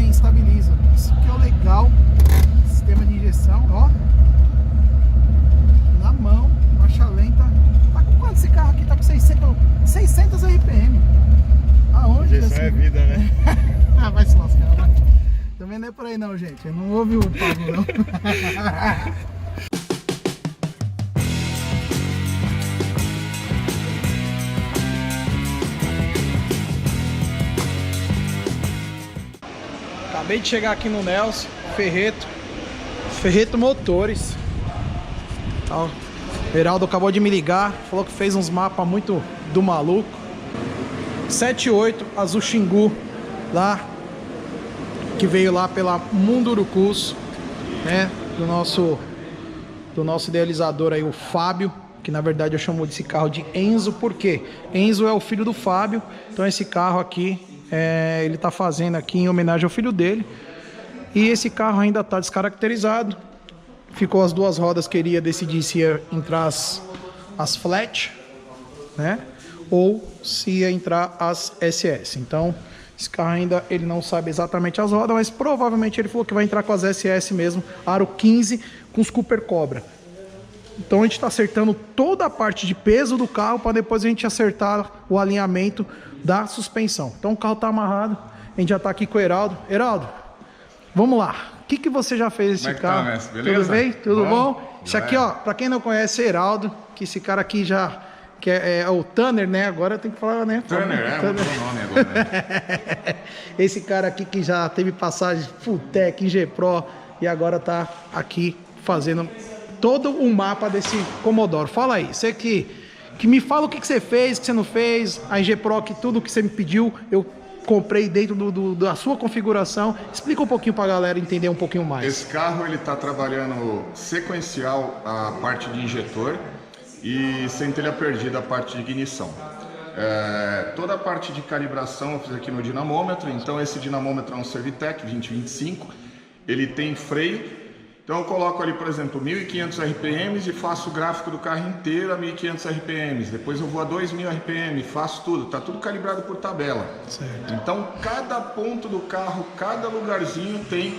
Estabiliza. Isso que é o legal. Sistema de injeção, ó. Na mão, marcha lenta. Tá com quanto esse carro aqui? Tá com 600 RPM. Aonde? Isso é vida, né? Vai se lascar, vai. Também não é por aí não, gente. Eu não ouvi o Pablo, não. Acabei de chegar aqui no Nelson Ferreto Motores. Ó, Heraldo acabou de me ligar, falou que fez uns mapas muito do maluco. 78 Azul Xingu, lá, que veio lá pela Mundurucus, né? Do nosso idealizador aí, o Fábio, que na verdade eu chamo desse carro de Enzo, porque Enzo é o filho do Fábio. Então esse carro aqui ele tá fazendo aqui em homenagem ao filho dele. E esse carro ainda tá descaracterizado. Ficou as duas rodas, queria decidir se ia entrar as flat, né? Ou se ia entrar as SS. Então esse carro ainda ele não sabe exatamente as rodas, mas provavelmente ele falou que vai entrar com as SS mesmo, aro 15 com os Cooper Cobra. Então a gente está acertando toda a parte de peso do carro para depois a gente acertar o alinhamento da suspensão. Então o carro está amarrado, a gente já está aqui com o Heraldo. Heraldo, vamos lá. O que você já fez esse carro? Tá, beleza? Tudo bem? Tudo bom? Isso aqui, ó, para quem não conhece, Heraldo, que esse cara aqui já que é o Tanner, né? Agora tem que falar, né? Tanner, Tanner. É o nome agora, né? Esse cara aqui que já teve passagem Fulltech, G-Pro e agora tá aqui fazendo todo o mapa desse Commodore. Fala aí, você que me fala o que você fez, o que você não fez, a G-Pro, que tudo que você me pediu, eu comprei dentro da sua configuração. Explica um pouquinho pra galera entender um pouquinho mais. Esse carro ele tá trabalhando sequencial a parte de injetor e centelha perdida a parte de ignição. Toda a parte de calibração eu fiz aqui no dinamômetro. Então esse dinamômetro é um Servitec 2025, ele tem freio. Então eu coloco ali, por exemplo, 1500 RPMs e faço o gráfico do carro inteiro a 1500 RPMs. Depois eu vou a 2000 RPM, faço tudo, tá tudo calibrado por tabela. Certo. Então cada ponto do carro, cada lugarzinho tem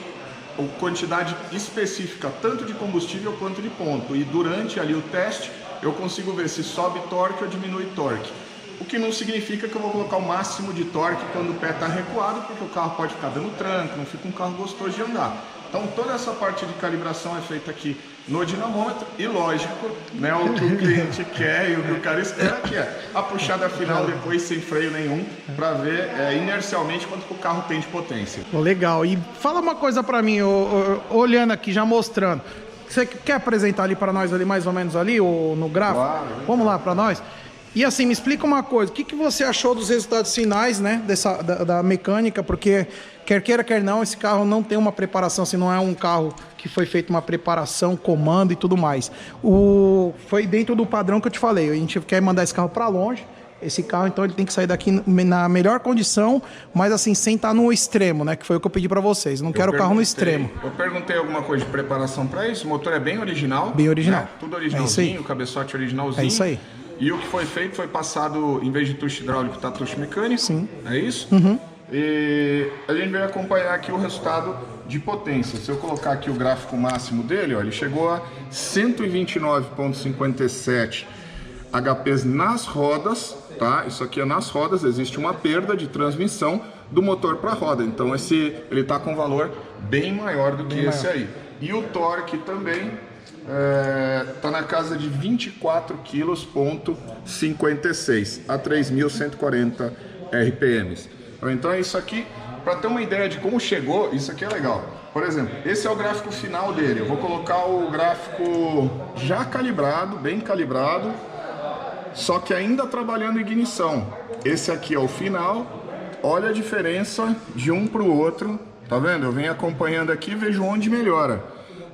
a quantidade específica, tanto de combustível quanto de ponto. E durante ali o teste eu consigo ver se sobe torque ou diminui torque. O que não significa que eu vou colocar o máximo de torque quando o pé está recuado, porque o carro pode ficar dando tranco, não fica um carro gostoso de andar. Então toda essa parte de calibração é feita aqui no dinamômetro e lógico, né, o que o cliente quer e o que o cara espera que é a puxada final depois sem freio nenhum, para ver inercialmente quanto que o carro tem de potência. Legal. E fala uma coisa para mim, olhando aqui, já mostrando. Você quer apresentar ali para nós ali mais ou menos ali ou no gráfico? Claro. Vamos lá para nós. E assim, me explica uma coisa, o que você achou dos resultados finais, né, da mecânica, porque quer queira, quer não, esse carro não tem uma preparação, assim, não é um carro que foi feito uma preparação, comando e tudo mais. Foi dentro do padrão que eu te falei, a gente quer mandar esse carro para longe, esse carro então ele tem que sair daqui na melhor condição, mas assim, sem estar no extremo, né, que foi o que eu pedi para vocês, não quero o carro no extremo. Eu perguntei alguma coisa de preparação para isso, o motor é bem original. Bem original. Né? Tudo originalzinho, o cabeçote originalzinho. É isso aí. E o que foi feito foi passado, em vez de tucho hidráulico, tá tucho mecânico. Sim. É isso? Uhum. E a gente veio acompanhar aqui o resultado de potência. Se eu colocar aqui o gráfico máximo dele, ó, ele chegou a 129,57 HPs nas rodas, tá? Isso aqui é nas rodas, existe uma perda de transmissão do motor para a roda. Então ele tá com um valor bem maior do que esse aí. E o torque também tá na casa de 24 kg,56 a 3.140 RPMs. Então é isso aqui, para ter uma ideia de como chegou, isso aqui é legal. Por exemplo, esse é o gráfico final dele. Eu vou colocar o gráfico já calibrado, bem calibrado, só que ainda trabalhando em ignição. Esse aqui é o final olha a diferença de um para o outro, tá vendo? Eu venho acompanhando aqui e vejo onde melhora.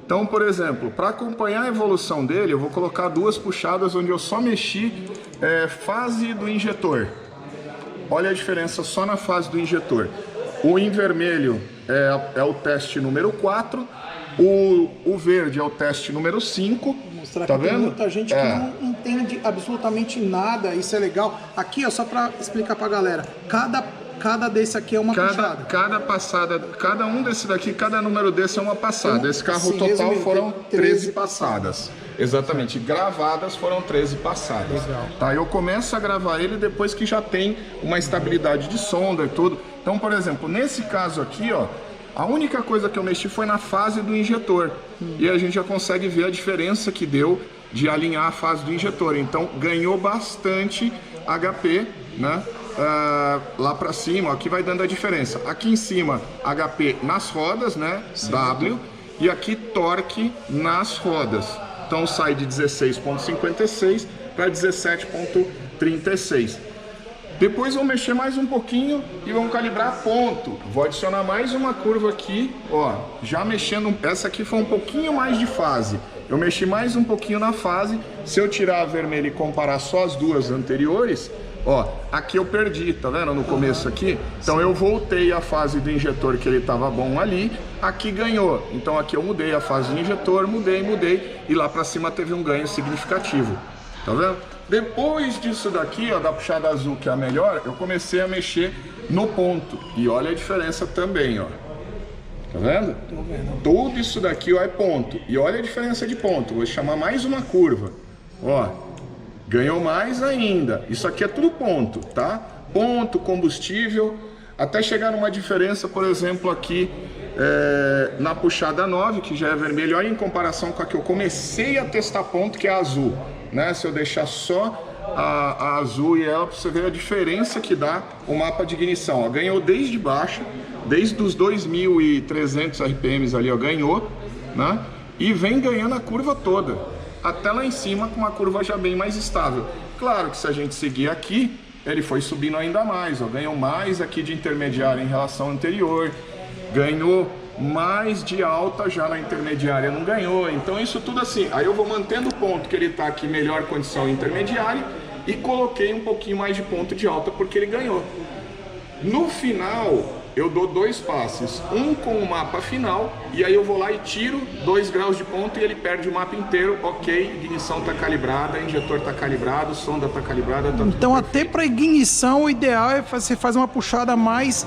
Então, por exemplo, para acompanhar a evolução dele, eu vou colocar 2 puxadas onde eu só mexi fase do injetor. Olha a diferença só na fase do injetor. O em vermelho é o teste número 4, o verde é o teste número 5. Mostrar tá que vendo? Tem muita gente que não entende absolutamente nada, isso é legal. Aqui, ó, só para explicar pra galera, cada desse aqui é uma puxada. Cada passada, cada um desse daqui, cada número desse é uma passada. Esse carro assim, total resumindo, foram tem 13 passadas. Exatamente, gravadas foram 13 passadas. Legal. Tá, eu começo a gravar ele depois que já tem uma estabilidade de sonda e tudo. Então, por exemplo, nesse caso aqui, ó, a única coisa que eu mexi foi na fase do injetor. E a gente já consegue ver a diferença que deu de alinhar a fase do injetor. Então, ganhou bastante HP, né? Lá pra cima, aqui vai dando a diferença. Aqui em cima, HP nas rodas, né? Sim. W. E aqui, torque nas rodas. Então, sai de 16,56 para 17,36. Depois vou mexer mais um pouquinho e vamos calibrar ponto. Vou adicionar mais uma curva aqui, ó, já mexendo. Essa aqui foi um pouquinho mais de fase. Eu mexi mais um pouquinho na fase. Se eu tirar a vermelha e comparar só as duas anteriores, ó, aqui eu perdi, tá vendo no começo aqui? Então eu voltei a fase do injetor que ele tava bom ali, aqui ganhou. Então aqui eu mudei a fase do injetor, mudei e lá pra cima teve um ganho significativo, tá vendo? Depois disso daqui, ó, da puxada azul que é a melhor, eu comecei a mexer no ponto. E olha a diferença também, ó. Tá vendo? Tô vendo. Tudo isso daqui, ó, é ponto. E olha a diferença de ponto. Vou chamar mais uma curva. Ó, ganhou mais ainda. Isso aqui é tudo ponto, tá? Ponto, combustível, até chegar numa diferença, por exemplo, aqui na puxada 9, que já é vermelho. Olha em comparação com a que eu comecei a testar ponto, que é a azul. Né? Se eu deixar só a azul e ela, pra você ver a diferença que dá o mapa de ignição. Ó, ganhou desde baixo, desde os 2.300 RPMs ali, ó, ganhou, né? E vem ganhando a curva toda, até lá em cima com uma curva já bem mais estável. Claro que se a gente seguir aqui, ele foi subindo ainda mais, ó, ganhou mais aqui de intermediária em relação ao anterior, ganhou mais de alta já na intermediária não ganhou. Então isso tudo assim, aí eu vou mantendo o ponto que ele está aqui melhor condição intermediária e coloquei um pouquinho mais de ponto de alta porque ele ganhou. No final eu dou 2 passes, um com o mapa final e aí eu vou lá e tiro 2 graus de ponto e ele perde o mapa inteiro. Ok, ignição está calibrada, injetor está calibrado, sonda está calibrada, tá então até para ignição o ideal é você fazer uma puxada mais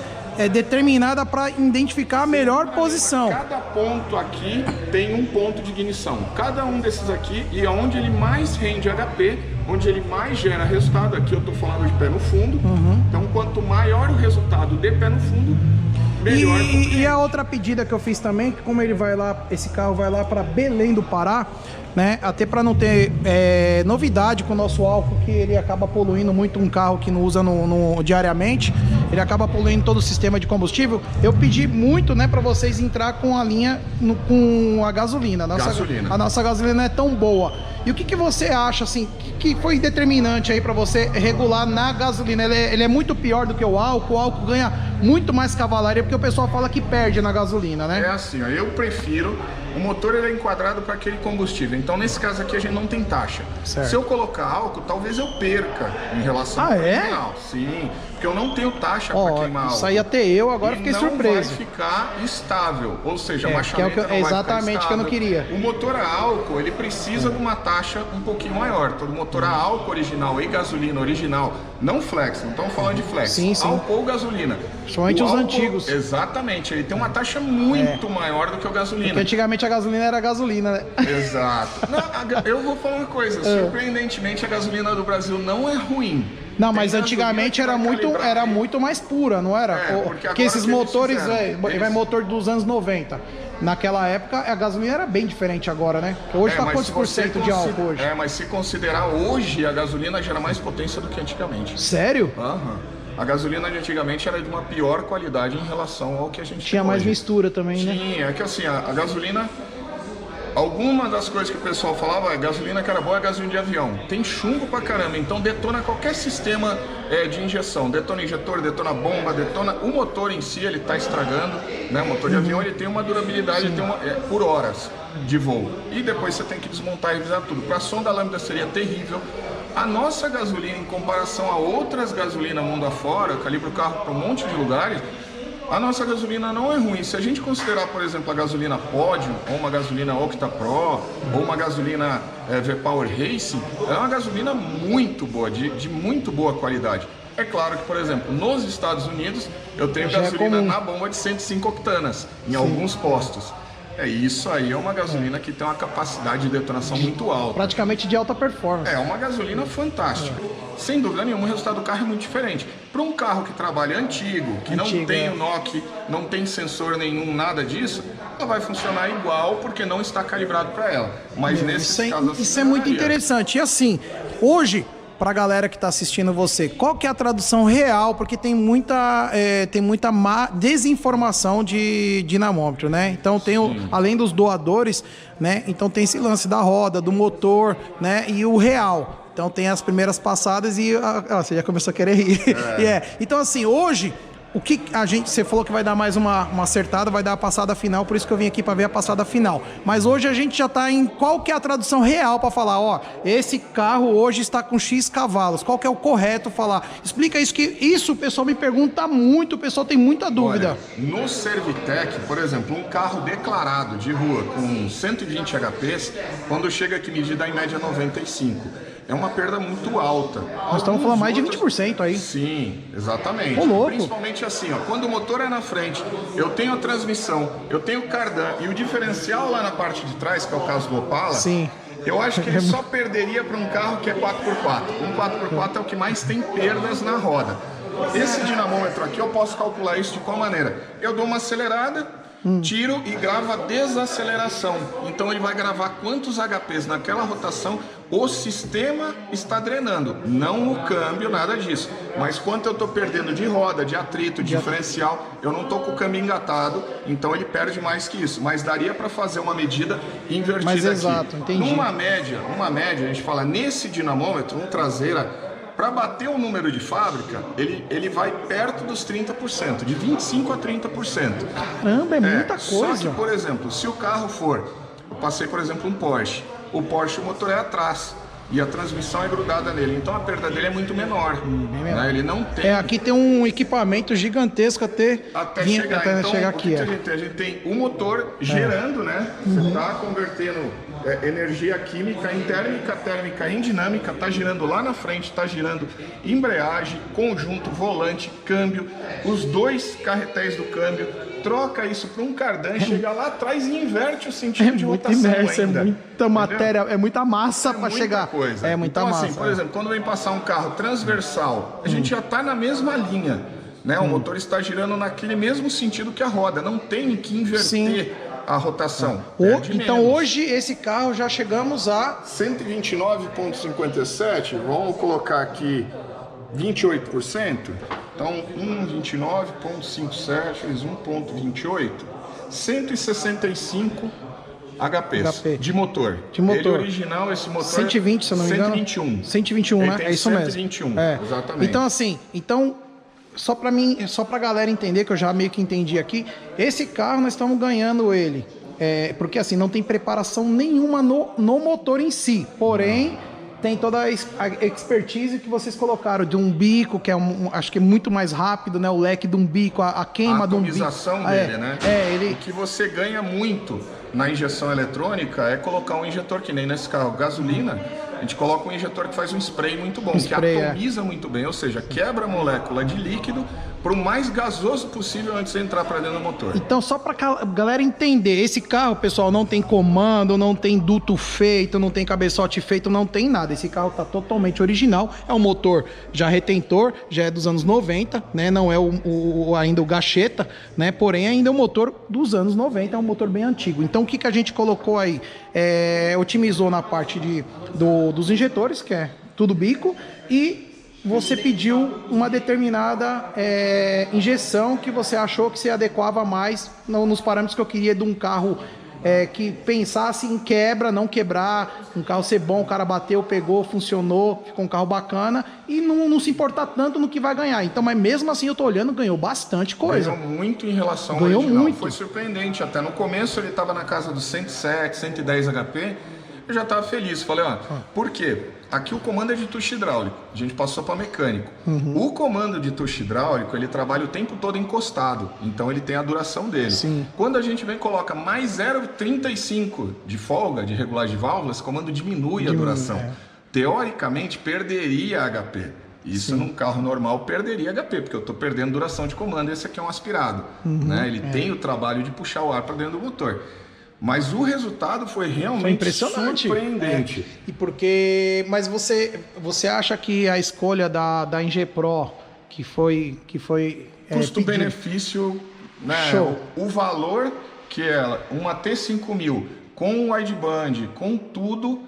determinada para identificar a melhor posição. Cada ponto aqui tem um ponto de ignição. Cada um desses aqui, e onde ele mais rende HP, onde ele mais gera resultado, aqui eu estou falando de pé no fundo. Então quanto maior o resultado de pé no fundo, melhor. E a outra pedida que eu fiz também, que como ele vai lá, esse carro vai lá para Belém do Pará, né? Até para não ter novidade com o nosso álcool, que ele acaba poluindo muito um carro que não usa diariamente, ele acaba poluindo todo o sistema de combustível. Eu pedi muito, né, para vocês entrar com a linha com a gasolina. A nossa gasolina é tão boa. E o que você acha, assim, que foi determinante aí para você regular na gasolina? Ele é muito pior do que o álcool ganha muito mais cavalaria, porque o pessoal fala que perde na gasolina, né? É assim, ó, eu prefiro, o motor ele é enquadrado para aquele combustível, então nesse caso aqui a gente não tem taxa. Certo. Se eu colocar álcool, talvez eu perca em relação ao original. Sim, porque eu não tenho taxa para queimar álcool. Isso aí até eu, agora fiquei surpreso. Não vai ficar estável, ou seja, o achamento não vai exatamente ficar que eu não queria. O motor a álcool, ele precisa de uma taxa um pouquinho maior. Todo motor a álcool original e gasolina original, não flex, não estamos falando de flex, sim. álcool ou gasolina. Principalmente os antigos. Exatamente, ele tem uma taxa muito maior do que o gasolina. Porque antigamente a gasolina era gasolina, né? Exato. Não, eu vou falar uma coisa, surpreendentemente a gasolina do Brasil não é ruim. Não, mas antigamente era muito mais pura, não era? Porque esses motores, vai motor dos anos 90. Naquela época a gasolina era bem diferente agora, né? Hoje tá quantos por cento de álcool hoje? Mas se considerar hoje, a gasolina gera mais potência do que antigamente. Sério? A gasolina de antigamente era de uma pior qualidade em relação ao que a gente tinha mais hoje. Mistura também, né? Tinha, é que assim, a gasolina, Alguma das coisas que o pessoal falava, a gasolina que era boa é gasolina de avião. Tem chumbo pra caramba, então detona qualquer sistema de injeção. Detona injetor, detona bomba, detona o motor em si, ele tá estragando, né? O motor de avião, ele tem uma durabilidade, ele tem por horas de voo. E depois você tem que desmontar e revisar tudo. Pra sonda lambda seria terrível. A nossa gasolina, em comparação a outras gasolinas mundo afora, calibra o carro para um monte de lugares, a nossa gasolina não é ruim. Se a gente considerar, por exemplo, a gasolina Podium, ou uma gasolina Octa Pro, ou uma gasolina V-Power Racing, é uma gasolina muito boa, de muito boa qualidade. É claro que, por exemplo, nos Estados Unidos, eu tenho gasolina na bomba de 105 octanas, em alguns postos. Isso aí é uma gasolina que tem uma capacidade de detonação muito alta. Praticamente de alta performance. É uma gasolina fantástica. Sem dúvida nenhuma, o resultado do carro é muito diferente. Para um carro que trabalha antigo, que não tem o NOC, não tem sensor nenhum, nada disso, ela vai funcionar igual porque não está calibrado para ela. Mas nesse caso... Isso é muito interessante. E assim, hoje... Pra galera que tá assistindo você, qual que é a tradução real? Porque tem muita desinformação de dinamômetro, né? Então tem além dos doadores, né? Então tem esse lance da roda, do motor, né? E o real. Então tem as primeiras passadas e você já começou a querer rir. Então assim, hoje o que a gente, você falou que vai dar mais uma acertada, vai dar a passada final, por isso que eu vim aqui para ver a passada final. Mas hoje a gente já tá em qual que é a tradução real para falar, ó, esse carro hoje está com X cavalos, qual que é o correto falar? Explica isso, que isso o pessoal me pergunta muito, o pessoal tem muita dúvida. Olha, no Servitec, por exemplo, um carro declarado de rua com 120 HPs, quando chega aqui medir dá em média 95. É uma perda muito alta. Nós estamos falando mais de 20% aí. Sim, exatamente. Ô, louco. Principalmente assim, ó, quando o motor é na frente, eu tenho a transmissão, eu tenho o cardan e o diferencial lá na parte de trás, que é o caso do Opala. Sim. Eu acho que ele só perderia para um carro que é 4x4. Um 4x4 é o que mais tem perdas na roda. Esse dinamômetro aqui, eu posso calcular isso de qual maneira? Eu dou uma acelerada, tiro e gravo a desaceleração. Então ele vai gravar quantos HPs naquela rotação o sistema está drenando. Não o câmbio, nada disso. Mas quanto eu estou perdendo de roda, de atrito, de diferencial, eu não estou com o câmbio engatado, então ele perde mais que isso. Mas daria para fazer uma medida invertida aqui. Exato, entendi. Numa média, a gente fala nesse dinamômetro, um traseira, para bater o número de fábrica, ele vai perto dos 30%, de 25% a 30%. Caramba, é muita coisa. Só que, por exemplo, se o carro for... Eu passei, por exemplo, um Porsche. O Porsche, o motor é atrás e a transmissão é grudada nele. Então a perda dele é muito menor. Né? Ele não tem... aqui tem um equipamento gigantesco até chegar aqui. A gente tem o motor gerando, né? Você está convertendo energia química em térmica, térmica em dinâmica, está girando lá na frente, está girando embreagem, conjunto, volante, câmbio, os dois carretéis do câmbio, troca isso para um cardan, chega lá atrás e inverte o sentido de rotação ainda. É muita matéria, é muita massa para chegar. Coisa. É muita então, massa. Assim, por exemplo, quando vem passar um carro transversal, a gente já está na mesma linha, né? O motor está girando naquele mesmo sentido que a roda, não tem que inverter a rotação. Então hoje esse carro já chegamos a 129,57, vamos colocar aqui 28%, então 129,57 vezes 1,28, 165 HP de motor. Ele original, esse motor 120, se eu não me engano. 121, né? É isso mesmo. 121, exatamente. Então assim, só pra galera entender, que eu já meio que entendi aqui, esse carro nós estamos ganhando ele. Porque assim, não tem preparação nenhuma no motor em si. Porém, tem toda a expertise que vocês colocaram de um bico, que é acho que é muito mais rápido, né? O leque de um bico, a queima de um bico. A atomização dele, né? O que você ganha muito na injeção eletrônica é colocar um injetor, que nem nesse carro, gasolina, a gente coloca um injetor que faz um spray muito bom, que atomiza muito bem, ou seja, quebra a molécula de líquido para o mais gasoso possível antes de entrar para dentro do motor. Então, só para a galera entender, esse carro, pessoal, não tem comando, não tem duto feito, não tem cabeçote feito, não tem nada. Esse carro tá totalmente original, é um motor já retentor, já é dos anos 90, né? Não é ainda o gacheta, né? Porém, ainda é um motor dos anos 90, é um motor bem antigo. Então, o que a gente colocou aí? Otimizou na parte dos injetores, que é tudo bico, e você pediu uma determinada injeção que você achou que se adequava mais nos parâmetros que eu queria de um carro que pensasse em quebra, não quebrar, um carro ser bom, o cara bateu, pegou, funcionou, ficou um carro bacana e não se importar tanto no que vai ganhar. Então, mas mesmo assim eu tô olhando, ganhou bastante coisa. Ganhou muito em relação ao ganhou original. Muito. Foi surpreendente. Até no começo ele estava na casa dos 107, 110 HP. Eu já estava feliz. Falei, ó, por quê? Aqui o comando é de tucho hidráulico. A gente passou para mecânico. O comando de tucho hidráulico, ele trabalha o tempo todo encostado. Então ele tem a duração dele. Sim. Quando a gente vem e coloca mais 0,35 de folga, de regulagem de válvulas, o comando diminui a duração. Teoricamente, perderia HP. Isso num carro normal perderia HP, porque eu estou perdendo duração de comando. Esse aqui é um aspirado. Né? Ele tem o trabalho de puxar o ar para dentro do motor. Mas o resultado foi realmente impressionante. Surpreendente. E porque, mas você acha que a escolha da Engie Pro, que foi custo-benefício, né? Show. O valor que ela, uma T5000 com wideband, com tudo,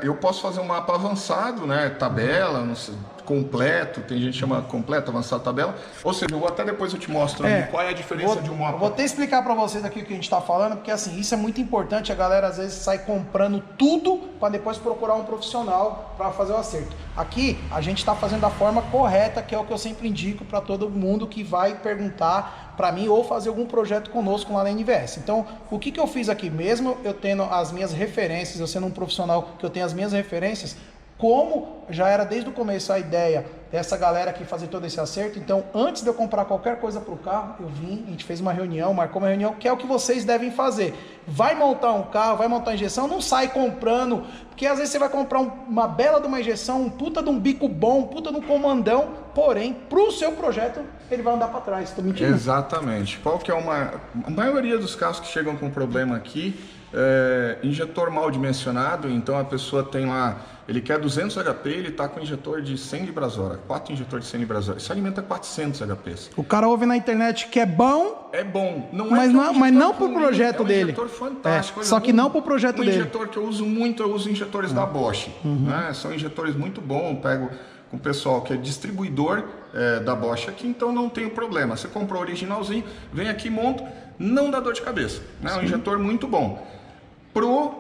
eu posso fazer um mapa avançado, né? Tabela, não sei, completo, tem gente que chama completo, avançado, tabela. Ou seja, até depois eu te mostro qual é a diferença de um mapa. Vou até explicar para vocês aqui o que a gente está falando, porque assim, isso é muito importante. A galera às vezes sai comprando tudo para depois procurar um profissional para fazer o acerto. Aqui a gente está fazendo da forma correta, que é o que eu sempre indico para todo mundo que vai perguntar para mim ou fazer algum projeto conosco lá na NVS. Então, o que eu fiz aqui, mesmo eu tendo as minhas referências, eu sendo um profissional que eu tenho as minhas referências, como já era desde o começo a ideia dessa galera aqui fazer todo esse acerto, então antes de eu comprar qualquer coisa para o carro, eu vim, a gente fez uma reunião, marcou uma reunião, que é o que vocês devem fazer. Vai montar um carro, vai montar injeção, não sai comprando, porque às vezes você vai comprar uma bela de uma injeção, um puta de um bico bom, um puta de um comandão, porém, para o seu projeto, ele vai andar para trás. Estou mentindo? Exatamente. Qual que é a maioria dos carros que chegam com problema aqui, injetor mal dimensionado, então a pessoa tem lá, ele quer 200 HP, ele está com injetor de 100 libras-hora, 4 injetores de 100 libras-hora, isso alimenta 400 HPs. O cara ouve na internet que é bom, é bom, mas não para o projeto dele. É um injetor fantástico. Só que não para o projeto dele. Um injetor que eu uso muito, eu uso injetores da Bosch, né? São injetores muito bons, pego com o pessoal que é distribuidor da Bosch aqui, então não tem problema. Você comprou o originalzinho, vem aqui, monta, não dá dor de cabeça, né? É um injetor muito bom pro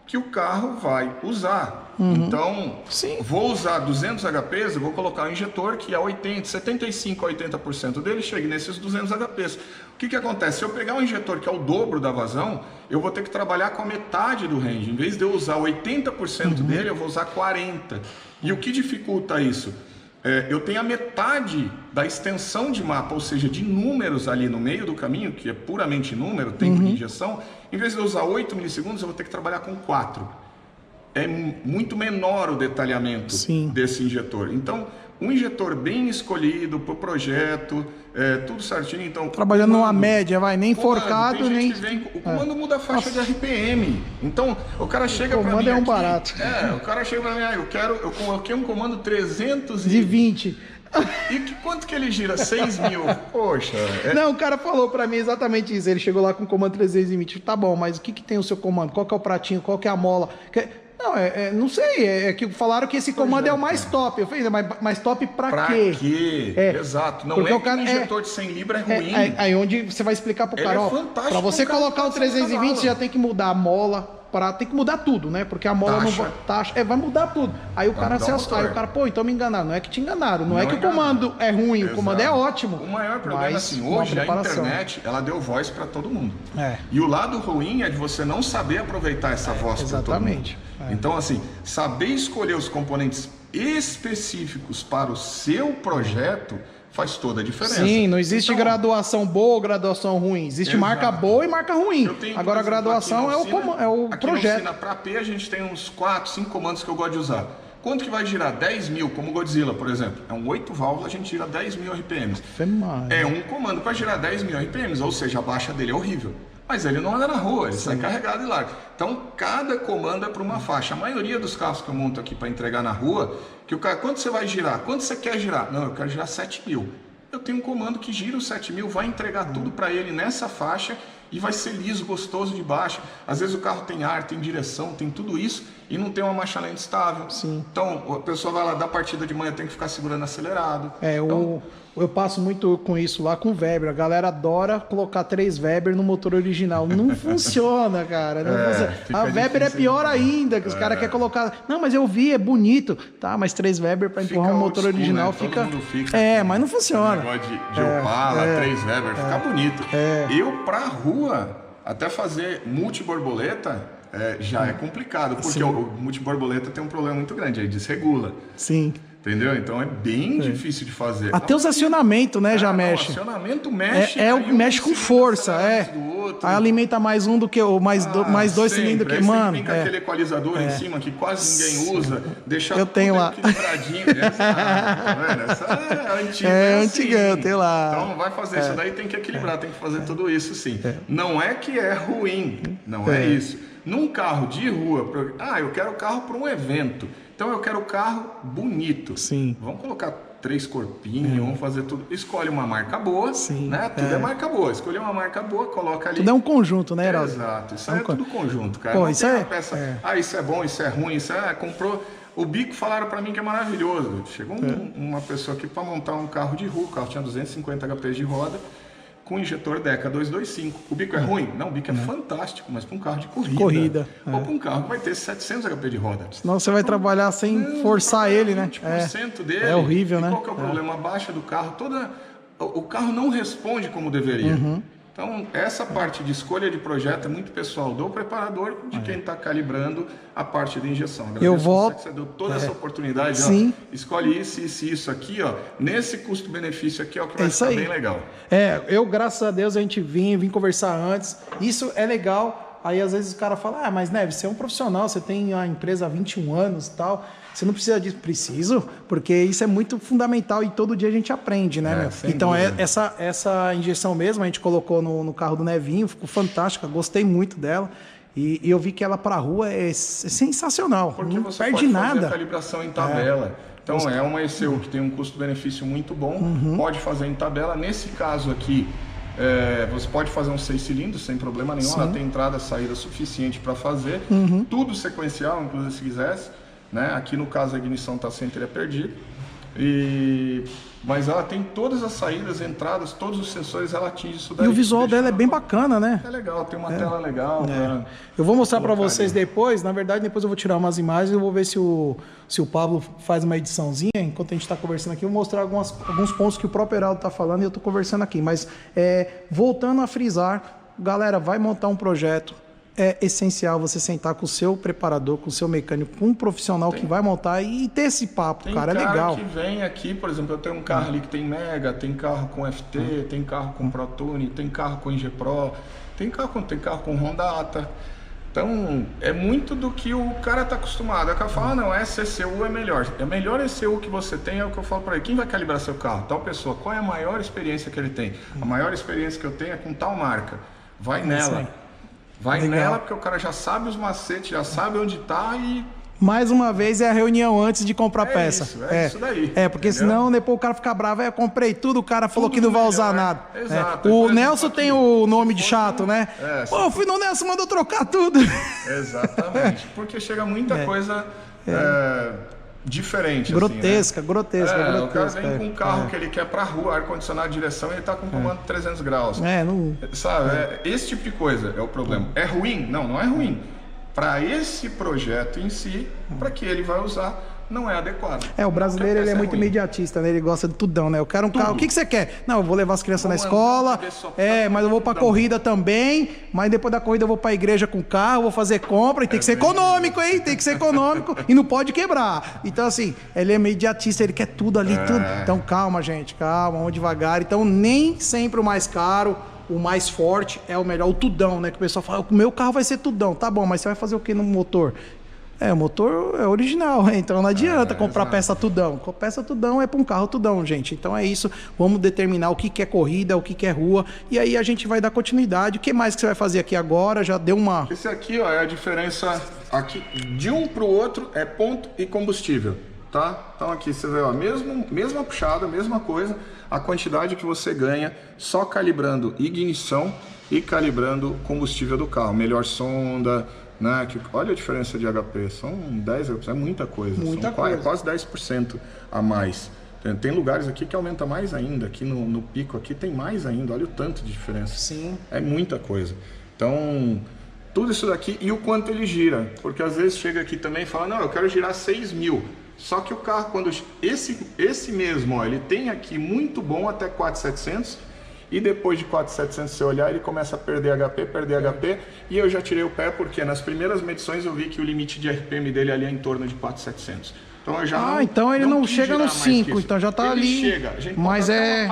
que o carro vai usar. Então, vou usar 200 HPs, eu vou colocar um injetor que é 75 a 80% dele chega nesses 200 HPs. O que acontece? Se eu pegar um injetor que é o dobro da vazão, eu vou ter que trabalhar com a metade do range. Em vez de eu usar 80% dele, eu vou usar 40%. E o que dificulta isso? Eu tenho a metade da extensão de mapa, ou seja, de números ali no meio do caminho, que é puramente número, tempo de injeção. Em vez de eu usar 8 milissegundos, eu vou ter que trabalhar com 4. É muito menor o detalhamento desse injetor. Então, um injetor bem escolhido para o projeto, tudo certinho. Então, trabalhando numa média, nem forcado, nem... O comando muda a faixa de RPM. Então, o cara chega para mim. O comando é um aqui, barato. O cara chega para mim, eu coloquei um comando 320. E quanto que ele gira? 6 mil? Poxa. Não, o cara falou pra mim exatamente isso. Ele chegou lá com o comando 320. Tá bom, mas o que tem o seu comando? Qual que é o pratinho? Qual que é a mola? Não, não sei. É que falaram que esse comando é o mais top. Eu falei, mas top pra quê? Exato. Não porque é que o injetor de 100 libras é ruim. Aí onde você vai explicar pro cara, ó, pra você colocar o 320, você já tem que mudar a mola. Tem que mudar tudo, né? Porque a mola não vai. Taxa, vai mudar tudo. Aí o cara se assusta. Aí o cara, então me enganaram. Não é que te enganaram. Não é que o comando é ruim, o comando é ótimo. O maior problema é assim, hoje a internet, ela deu voz para todo mundo. E o lado ruim é de você não saber aproveitar essa voz para todo mundo. Exatamente. Então, assim, saber escolher os componentes específicos para o seu projeto faz toda a diferença. Sim, não existe graduação boa ou graduação ruim. Existe marca boa e marca ruim. Agora a graduação é o projeto. Na Pra P a gente tem uns 4, 5 comandos que eu gosto de usar. Quanto que vai girar? 10 mil, como o Godzilla, por exemplo. É um 8 válvulas, a gente gira 10 mil RPMs. É um comando para girar 10 mil RPMs, ou seja, a baixa dele é horrível. Mas ele não anda na rua, ele sai carregado e larga. Então, cada comando é para uma faixa. A maioria dos carros que eu monto aqui para entregar na rua, que o cara, quanto você vai girar? Quanto você quer girar? Não, eu quero girar 7 mil. Eu tenho um comando que gira os 7 mil, vai entregar tudo para ele nessa faixa e vai ser liso, gostoso de baixo. Às vezes o carro tem ar, tem direção, tem tudo isso e não tem uma marcha lenta estável. Sim. Então a pessoa vai lá dar partida de manhã, tem que ficar segurando acelerado. Então, eu passo muito com isso lá com o Weber. A galera adora colocar 3 Weber no motor original. Não funciona, cara. Não funciona. A Weber é pior ainda, que os caras querem colocar. Não, mas eu vi, é bonito. Tá, mas 3 Weber para empurrar um motor original, né? Fica. Mas não funciona. Negócio de Opala, 3 Weber, fica bonito. Eu, pra rua, até fazer multiborboleta, já é complicado, porque o multiborboleta tem um problema muito grande, aí desregula. Sim. Entendeu? Então é bem difícil de fazer. Até os acionamentos, né, já mexe. O acionamento mexe. Mexe com força, Aí alimenta mais um do que o mais dois cilindros que, mano. Tem aquele equalizador em cima que quase ninguém usa. Deixa eu tenho lá. Equilibradinho. Tá vendo? Essa é antiga. Antiga, eu tenho lá. Então vai fazer isso daí, tem que equilibrar, tem que fazer tudo isso sim. Não é que é ruim, não é isso. Num carro de rua, eu quero o carro para um evento. Então eu quero o carro bonito. Sim. Vamos colocar 3 corpinhos, vamos fazer tudo. Escolhe uma marca boa, né? Tudo é marca boa. Escolhe uma marca boa, coloca ali. Tudo é um conjunto, né, Heraldo? Exato. Isso é tudo conjunto, cara. Pô, isso peça, isso é bom, isso é ruim, isso comprou. O bico falaram para mim que é maravilhoso. Chegou uma pessoa aqui para montar um carro de rua. O carro tinha 250 HP de roda, com injetor Deca 225. O bico é ruim? Não, o bico é fantástico, mas para um carro de corrida. Ou para um carro que vai ter 700 HP de roda. Senão você vai trabalhar sem forçar ele, né? 20% dele. É horrível, né? Qual que é o problema? A baixa do carro, o carro não responde como deveria. Então, essa parte de escolha de projeto é muito pessoal do preparador, de quem está calibrando a parte da injeção. Eu volto. Você deu toda essa oportunidade. Sim. Escolhe isso aqui, nesse custo-benefício aqui, que vai ficar bem legal. Eu, graças a Deus, a gente vim conversar antes. Isso é legal. Aí, às vezes, o cara fala, mas Neves, você é um profissional, você tem a empresa há 21 anos e tal. Você não precisa disso. Preciso, porque isso é muito fundamental e todo dia a gente aprende, né? Então, essa injeção mesmo, a gente colocou no carro do Nevinho, ficou fantástica, gostei muito dela. E eu vi que ela para a rua é sensacional, porque não você perde pode nada. fazer a calibração em tabela. Então, é uma ECU que tem um custo-benefício muito bom, pode fazer em tabela. Nesse caso aqui, você pode fazer uns 6 cilindros sem problema nenhum, ela tem entrada e saída suficiente para fazer, tudo sequencial, inclusive se quisesse. Né? Aqui no caso a ignição está sem trilha perdida, mas ela tem todas as saídas, entradas, todos os sensores, ela atinge isso daí. E o visual dela é bem bacana, né? É legal, tem uma tela legal. Eu vou mostrar para vocês depois, na verdade depois eu vou tirar umas imagens e eu vou ver se o Pablo faz uma ediçãozinha, enquanto a gente está conversando aqui, eu vou mostrar alguns pontos que o próprio Heraldo está falando e eu estou conversando aqui, mas voltando a frisar, galera, vai montar um projeto, é essencial você sentar com o seu preparador, com o seu mecânico, com um profissional que vai montar e ter esse papo, cara, é legal. Tem cara que vem aqui, por exemplo, eu tenho um carro ali que tem Mega, tem carro com FT, tem carro com ProTune, tem carro com IG Pro, tem carro com Rondata. Então, é muito do que o cara está acostumado. Aí o cara fala, não, essa ECU é melhor. A melhor ECU que você tem é o que eu falo para ele. Quem vai calibrar seu carro? Tal pessoa. Qual é a maior experiência que ele tem? A maior experiência que eu tenho é com tal marca. Vai nela. Vai nela, porque o cara já sabe os macetes, já sabe onde tá e... Mais uma vez é a reunião antes de comprar peça. Isso daí. Porque senão depois o cara fica bravo, eu comprei tudo, o cara falou que não vai usar nada. Exato. O Nelson tem o nome de chato, né? Pô, eu fui no Nelson, mandou trocar tudo. Exatamente, porque chega muita coisa diferente. Grotesca, assim, né? grotesca. O cara vem com um carro que ele quer pra rua, ar-condicionado, direção, e ele tá com comando 300 graus. Sabe, esse tipo de coisa é o problema. É ruim? Não, não é ruim. Para esse projeto em si, para que ele vai usar, não é adequado. O brasileiro ele é muito imediatista, né? Ele gosta de tudão, né? Eu quero um carro. O que você quer? Não, eu vou levar as crianças na escola, mas eu vou pra corrida também, mas depois da corrida eu vou pra igreja com o carro, vou fazer compra, e tem que ser econômico, hein? Tem que ser econômico e não pode quebrar. Então, assim, ele é imediatista, ele quer tudo ali, tudo. Então, calma, gente, calma, vamos devagar. Então, nem sempre o mais caro, o mais forte é o melhor, o tudão, né? Que o pessoal fala, o meu carro vai ser tudão. Tá bom, mas você vai fazer o que no motor? O motor é original, então não adianta comprar peça tudão. Peça tudão é para um carro tudão, gente. Então é isso, vamos determinar o que é corrida, o que é rua, e aí a gente vai dar continuidade. O que mais que você vai fazer aqui agora? Já deu uma... Esse aqui, é a diferença aqui de um para o outro, é ponto e combustível, tá? Então aqui você vê, mesma puxada, mesma coisa, a quantidade que você ganha só calibrando ignição e calibrando o combustível do carro. Melhor sonda, né? Olha a diferença de HP, são 10%, é muita coisa. Muita são coisa. Quase 10% a mais. Tem lugares aqui que aumenta mais ainda, aqui no pico aqui tem mais ainda, olha o tanto de diferença. Sim. É muita coisa. Então, tudo isso daqui e o quanto ele gira, porque às vezes chega aqui também e fala, não, eu quero girar 6.000. Só que o carro, quando esse mesmo, ó, ele tem aqui muito bom até 4.700 e depois de 4.700 você olhar, ele começa a perder HP, e eu já tirei o pé porque nas primeiras medições eu vi que o limite de RPM dele ali é em torno de 4.700. Então eu já então ele não chega no 5, então já tá ele ali. Chega, a gente mas é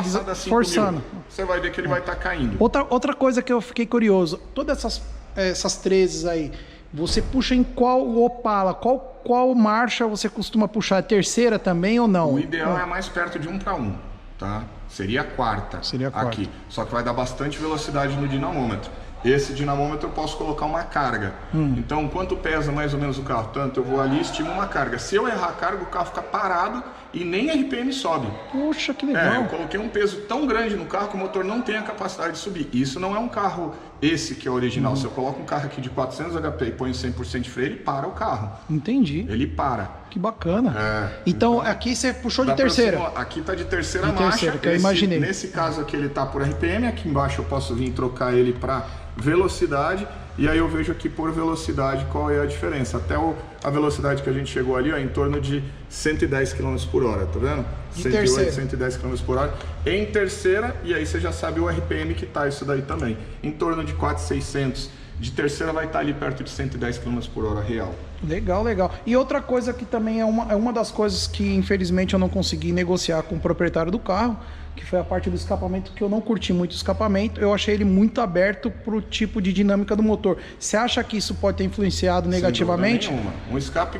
forçando. Você vai ver que ele vai estar caindo. Outra coisa que eu fiquei curioso, todas essas 13 aí, você puxa em qual Opala, qual marcha você costuma puxar? É terceira também ou não? O ideal é mais perto de 1 para 1, tá? Seria a quarta. Seria a quarta. Aqui. Só que vai dar bastante velocidade no dinamômetro. Esse dinamômetro eu posso colocar uma carga. Então, quanto pesa mais ou menos o carro? Tanto, eu vou ali e estimo uma carga. Se eu errar a carga, o carro fica parado e nem RPM sobe. Puxa, que legal. Eu coloquei um peso tão grande no carro que o motor não tem a capacidade de subir. Isso não é um carro esse que é original. Se eu coloco um carro aqui de 400 HP e ponho 100% de freio, ele para o carro. Entendi. Ele para. Que bacana. Então, aqui você puxou de terceira. Aqui tá de terceira de marcha. Terceira, que eu imaginei. Nesse caso aqui ele tá por RPM. Aqui embaixo eu posso vir trocar ele para velocidade. E aí eu vejo aqui por velocidade qual é a diferença. Até a velocidade que a gente chegou ali, ó, em torno de 110 km por hora, tá vendo? De 108, terceira. 110 km por hora. Em terceira, e aí você já sabe o RPM que tá isso daí também. Em torno de 4.600. De terceira vai estar ali perto de 110 km por hora real. Legal, legal. E outra coisa que também é uma das coisas que infelizmente eu não consegui negociar com o proprietário do carro, que foi a parte do escapamento, que eu não curti muito o escapamento. Eu achei ele muito aberto para o tipo de dinâmica do motor. Você acha que isso pode ter influenciado negativamente? Sem dúvida nenhuma. Um escape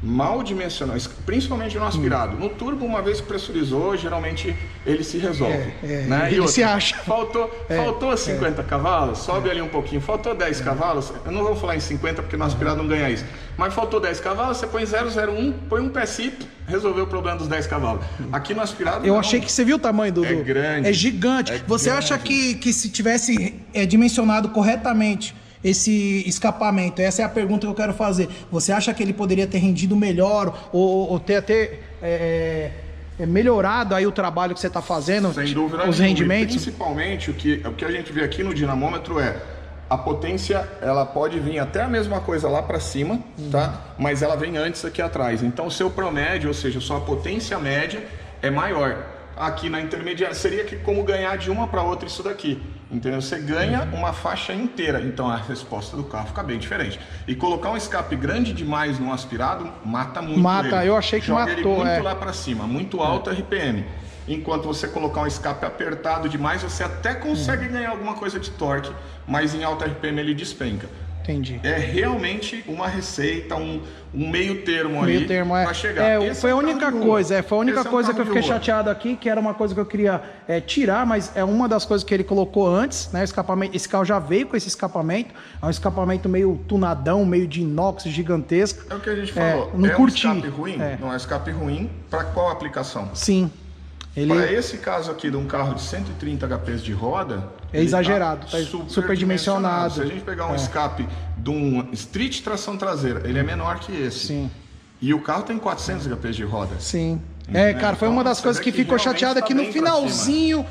mal dimensionado, principalmente no aspirado. No turbo, uma vez que pressurizou, geralmente ele se resolve. Né? Ele se acha. Faltou 50 cavalos, sobe ali um pouquinho. Faltou 10 cavalos, eu não vou falar em 50 porque no aspirado não ganha isso. Mas faltou 10 cavalos, você põe 001, põe um PSI, resolveu o problema dos 10 cavalos. Aqui no aspirado eu achei que você viu o tamanho do... É grande. É gigante. Você acha que se tivesse dimensionado corretamente esse escapamento, essa é a pergunta que eu quero fazer, você acha que ele poderia ter rendido melhor ou ter até melhorado aí o trabalho que você está fazendo? Sem dúvida os nenhuma. rendimentos? E principalmente o que a gente vê aqui no dinamômetro a potência, ela pode vir até a mesma coisa lá para cima, tá? Mas ela vem antes aqui atrás. Então o seu promédio, ou seja, sua potência média é maior. Aqui na intermediária seria que como ganhar de uma para outra isso daqui, entendeu? Você ganha uma faixa inteira, então a resposta do carro fica bem diferente. E colocar um escape grande demais num aspirado mata muito ele. Eu achei que joga matou. ele muito lá para cima, muito alto RPM. Enquanto você colocar um escape apertado demais, você até consegue ganhar alguma coisa de torque, mas em alta RPM ele despenca. Entendi. É realmente uma receita, um meio termo ali para chegar. Foi a única coisa, que eu fiquei chateado aqui, que era uma coisa que eu queria tirar, mas é uma das coisas que ele colocou antes, né? O escapamento, esse carro já veio com esse escapamento, é um escapamento meio tunadão, meio de inox gigantesco. É o que a gente falou. Não curti. Um escape ruim? Não é escape ruim para qual aplicação? Sim. Para esse caso aqui de um carro de 130 HPs de roda, é exagerado, tá superdimensionado. Se a gente pegar um escape de um street tração traseira, ele é menor que esse. Sim. E o carro tem 400 HPs de roda. Sim. Cara, foi uma das coisas que ficou chateada aqui no finalzinho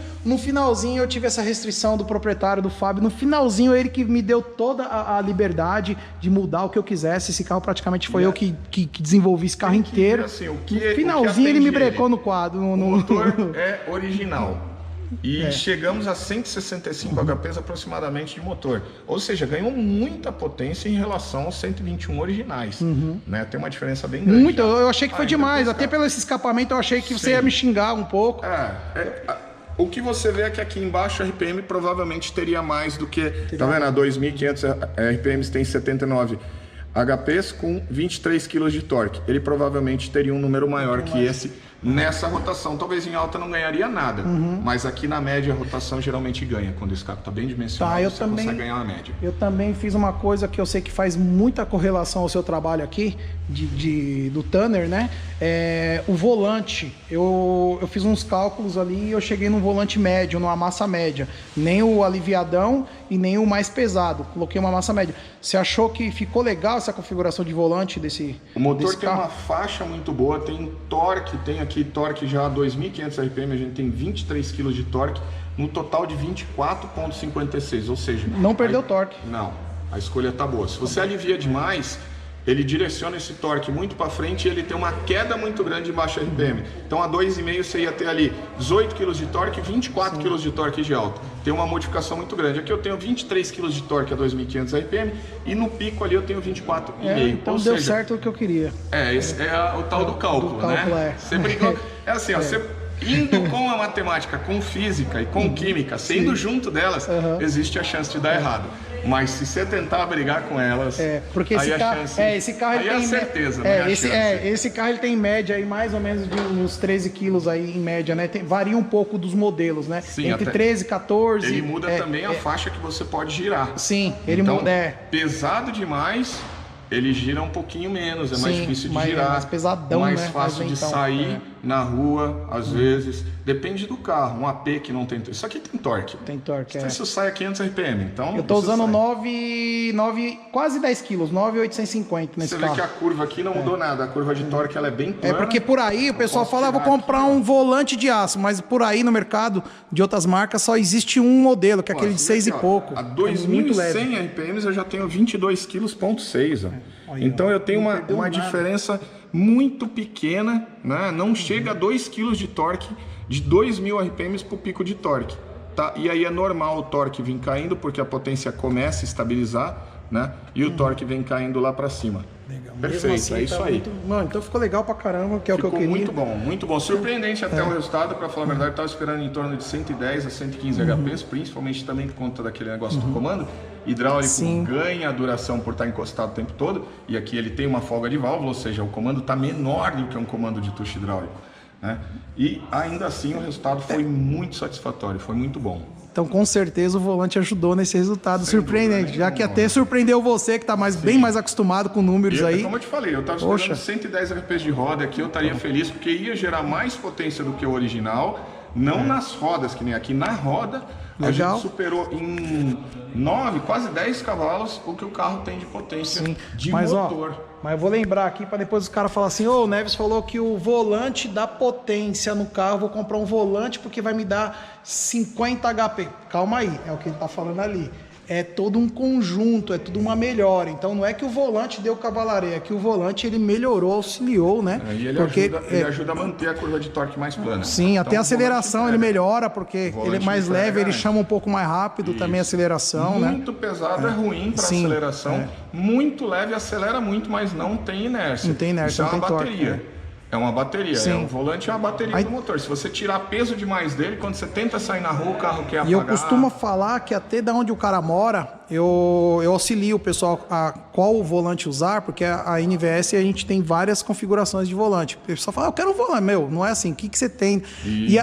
eu tive essa restrição do proprietário, do Fábio. No finalzinho ele que me deu toda a liberdade de mudar o que eu quisesse. Esse carro praticamente foi eu que desenvolvi esse carro inteiro. Assim, no finalzinho ele me brecou no quadro. O motor é original. E chegamos a 165 HPs aproximadamente de motor. Ou seja, ganhou muita potência em relação aos 121 originais. Né? Tem uma diferença bem grande. Muito, eu achei que foi demais. Até pelo esse escapamento eu achei que você ia me xingar um pouco. O que você vê é que aqui embaixo a RPM provavelmente teria mais do que... Tá vendo? A 2.500 RPMs tem 79 HPs com 23 kg de torque. Ele provavelmente teria um número maior que esse nessa rotação. Talvez em alta não ganharia nada, mas aqui na média a rotação geralmente ganha. Quando o escape está bem dimensionado, você consegue ganhar uma média. Eu também fiz uma coisa que eu sei que faz muita correlação ao seu trabalho aqui, do Tanner, né? O volante. Eu fiz uns cálculos ali e eu cheguei num volante médio, numa massa média. Nem o aliviadão e nem o mais pesado. Coloquei uma massa média. Você achou que ficou legal essa configuração de volante desse O motor desse tem carro? uma faixa muito boa, tem torque, tem aqui torque já 2.500 RPM, a gente tem 23 kg de torque, no total de 24,56, ou seja... Não perdeu torque. Não, a escolha tá boa. Se você alivia demais, ele direciona esse torque muito para frente e ele tem uma queda muito grande em baixa RPM. Então a 2,5 você ia ter ali 18 kg de torque e 24 kg de torque de alta. Tem uma modificação muito grande. Aqui eu tenho 23 kg de torque a 2.500 RPM e no pico ali eu tenho 24,5. Então deu certo o que eu queria. Esse é o tal do cálculo, né? Você brigou. É assim, ó, você indo com a matemática, com física e com química, sendo junto delas, existe a chance de dar errado. Mas se você tentar brigar com elas, porque aí esse carro, chance, esse carro aí ele tem certeza, né? esse carro ele tem em média aí mais ou menos de uns 13 quilos aí em média, né? Varia um pouco dos modelos, né? Sim, entre 13 e 14. Ele muda também a faixa que você pode girar. Sim, ele então, muda. Pesado demais, ele gira um pouquinho menos, é mais difícil de girar, mais pesadão, mais né? fácil de sair na rua, às vezes. Depende do carro. Um AP que não tem... Isso aqui tem torque. Tem torque, Isso sai a 500 RPM, então... Eu tô usando 9, quase 10 quilos, 9,850 nesse carro. Você vê que a curva aqui não mudou nada. A curva de torque ela é bem plana. Porque por aí o pessoal fala, vou comprar um volante de aço, mas por aí no mercado de outras marcas só existe um modelo, que é aquele de 6 e pouco. A 2.100 RPMs eu já tenho 22,6 kg. Então eu tenho uma diferença muito pequena, né? Não chega a 2 kg de torque de 2.000 RPMs para o pico de torque. Tá? E aí é normal o torque vir caindo, porque a potência começa a estabilizar, né? E o torque vem caindo lá para cima. Legal. Perfeito, assim, é isso aí. Mano, então ficou legal pra caramba, que é o que eu queria. Muito bom, muito bom. Surpreendente até o resultado, para falar a verdade, eu estava esperando em torno de 110 a 115 HPs, principalmente também por conta daquele negócio do comando. Hidráulico ganha a duração por estar encostado o tempo todo, e aqui ele tem uma folga de válvula, ou seja, o comando está menor do que um comando de tucho hidráulico, né? E ainda assim o resultado foi muito satisfatório, foi muito bom. Então, com certeza, o volante ajudou nesse resultado surpreendente. Já que até surpreendeu você, que está bem mais acostumado com números aí. Como eu te falei, eu estava esperando 110 RPs de roda aqui, eu estaria feliz, porque ia gerar mais potência do que o original. Não nas rodas, que nem aqui. Na roda, a gente superou em 9, quase 10 cavalos o que o carro tem de potência de motor. Mas eu vou lembrar aqui para depois os caras falarem assim, o Neves falou que o volante dá potência no carro, vou comprar um volante porque vai me dar 50 HP. Calma aí, é o que ele tá falando ali. É todo um conjunto, é tudo uma melhora. Então não é que o volante deu cavalaria, é que o volante ele melhorou, auxiliou, né? E ele, ajuda a manter a curva de torque mais plana. Sim, então, até a aceleração ele melhora, porque ele é mais leve, ele chama um pouco mais rápido também a aceleração, né? Muito pesado é ruim para aceleração, muito leve acelera muito, mas não tem inércia. Não tem inércia, não tem bateria. Torque, É uma bateria, o volante é uma bateria do motor. Se você tirar peso demais dele, quando você tenta sair na rua, o carro quer apagar. E eu costumo falar que até da onde o cara mora, eu auxilio o pessoal a qual volante usar, porque a NVS a gente tem várias configurações de volante. O pessoal fala, eu quero um volante. Meu, não é assim, o que você tem? E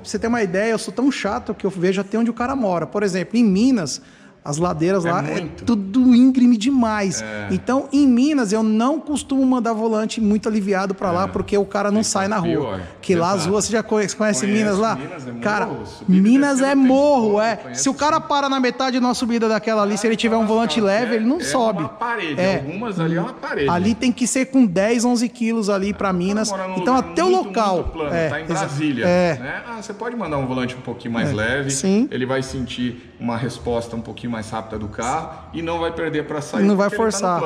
você tem uma ideia, eu sou tão chato que eu vejo até onde o cara mora. Por exemplo, em Minas... As ladeiras lá é tudo íngreme demais. Então, em Minas, eu não costumo mandar volante muito aliviado para lá, porque o cara não sai na rua. Que lá as ruas, você já conhece Minas lá? Cara, Minas é morro, Se o cara para na metade de uma subida daquela ali, se ele tiver um volante leve, ele não sobe. Uma parede, algumas ali é uma parede. Ali tem que ser com 10, 11 quilos ali para Minas. Então, até o local... Plano, tá em Brasília, né? Você pode mandar um volante um pouquinho mais leve, ele vai sentir uma resposta um pouquinho mais rápida do carro e não vai perder para sair. Não vai forçar.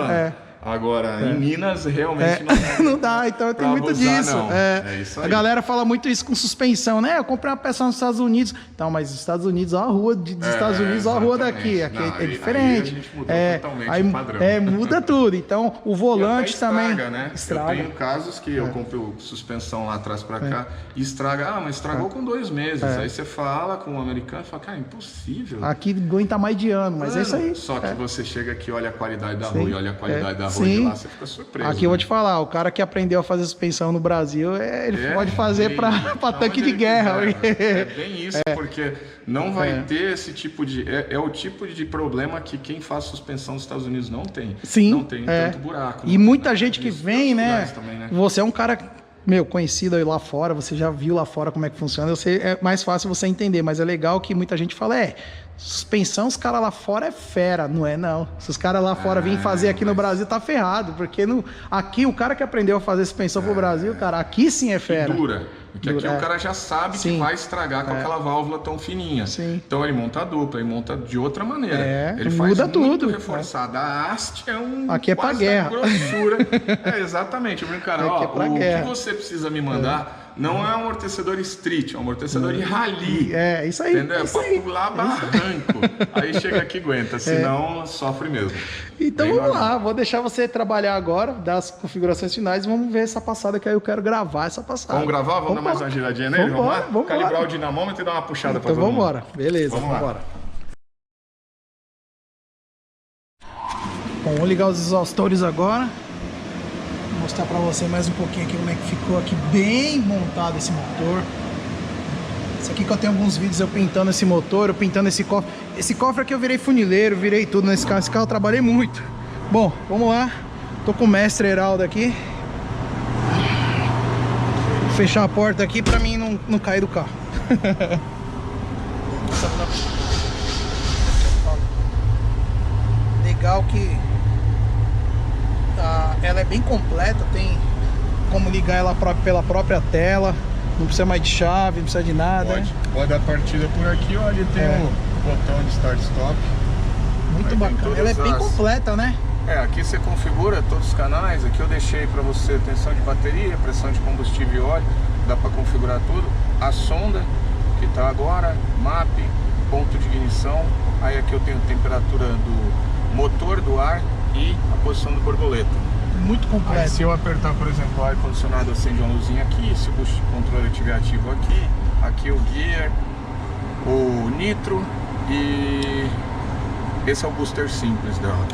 Agora, em Minas, realmente não dá, então tem muito disso. É isso aí. A galera fala muito isso com suspensão, né? Eu comprei uma peça nos Estados Unidos. Então, mas os Estados Unidos, ó a rua dos Estados Unidos, ó a rua daqui. Aqui é diferente. Aí a gente mudou totalmente o padrão. Muda tudo. Então, o volante estraga, também... né? Estraga. Eu tenho casos que eu comprei suspensão lá atrás para cá e estraga. Mas estragou com 2 meses. Aí você fala com o americano e fala, cara, impossível. Aqui aguenta mais de ano, mas é isso aí. Só que você chega aqui, olha a qualidade da rua e olha a qualidade da rua. rua de sim. lá, você fica surpreso. Aqui eu vou te falar, o cara que aprendeu a fazer suspensão no Brasil, ele pode fazer para tanque de guerra. É bem isso, porque não vai ter esse tipo de... É o tipo de problema que quem faz suspensão nos Estados Unidos não tem. Sim, não tem tanto buraco. E muita gente que vem, né? Também, né? Você é um cara, conhecido aí lá fora, você já viu lá fora como é que funciona, é mais fácil você entender, mas é legal que muita gente fala, suspensão, os caras lá fora é fera, não é não. Se os caras lá fora virem fazer aqui no Brasil, tá ferrado, porque aqui o cara que aprendeu a fazer suspensão pro Brasil, cara, aqui sim é fera. E dura. Porque aqui o cara já sabe que vai estragar com aquela válvula tão fininha. Sim. Então ele monta dupla, ele monta de outra maneira. Ele muda faz tudo. muito reforçada. A haste é aqui é pra guerra. Grossura. Exatamente. Eu brincar, o que você precisa me mandar não é um amortecedor street, é um amortecedor de rally. Isso aí. Entendeu? É pra pular barranco. Aí chega aqui e aguenta, senão sofre mesmo. Então vamos lá, vou deixar você trabalhar agora, dar as configurações finais e vamos ver essa passada que aí eu quero gravar essa passada. Vamos gravar? Vamos dar mais uma giradinha nele? Vamos lá? Vamos calibrar o dinamômetro e dar uma puxada pra todo mundo. Então vamos embora. Beleza, vamos embora. Bom, vou ligar os exaustores agora. Vou mostrar pra você mais um pouquinho aqui como é que ficou aqui bem montado esse motor. Esse aqui que eu tenho alguns vídeos eu pintando esse motor, eu pintando esse cofre. Esse cofre aqui eu virei funileiro, virei tudo nesse carro. Esse carro eu trabalhei muito. Bom, vamos lá. Tô com o mestre Heraldo aqui. Vou fechar a porta aqui pra mim não cair do carro. Legal que ela é bem completa, tem como ligar ela pela própria tela. Não precisa mais de chave, não precisa de nada. Pode dar partida por aqui, ó, ali tem o botão de start-stop. Muito bacana, ela é bem completa, né? Aqui você configura todos os canais. Aqui eu deixei para você tensão de bateria, pressão de combustível e óleo. Dá para configurar tudo. A sonda que tá agora, MAP, ponto de ignição. Aí aqui eu tenho a temperatura do motor, do ar e a posição do borboleta. Muito completo. Aí, se eu apertar, por exemplo, o ar-condicionado, acende uma luzinha aqui. Se o controle estiver ativo aqui o gear, o nitro e esse é o booster simples dela.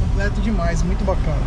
Completo demais, muito bacana.